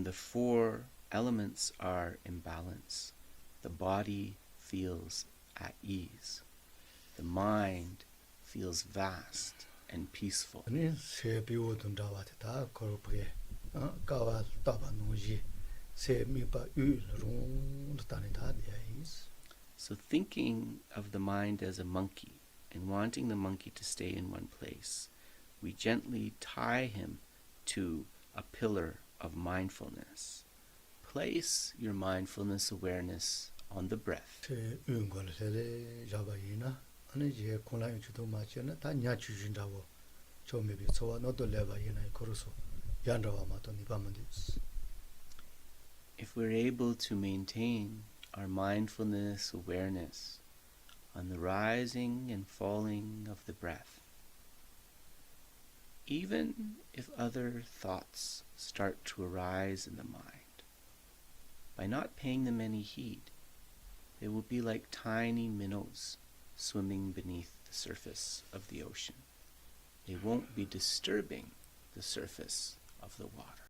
when the four elements are in balance, the body feels at ease. The mind feels vast and peaceful. So thinking of the mind as a monkey and wanting the monkey to stay in one place, we gently tie him to a pillar of mindfulness. Place your mindfulness awareness on the breath. If we're able to maintain our mindfulness awareness on the rising and falling of the breath, even if other thoughts start to arise in the mind, by not paying them any heed, they will be like tiny minnows swimming beneath the surface of the ocean. They won't be disturbing the surface of the water.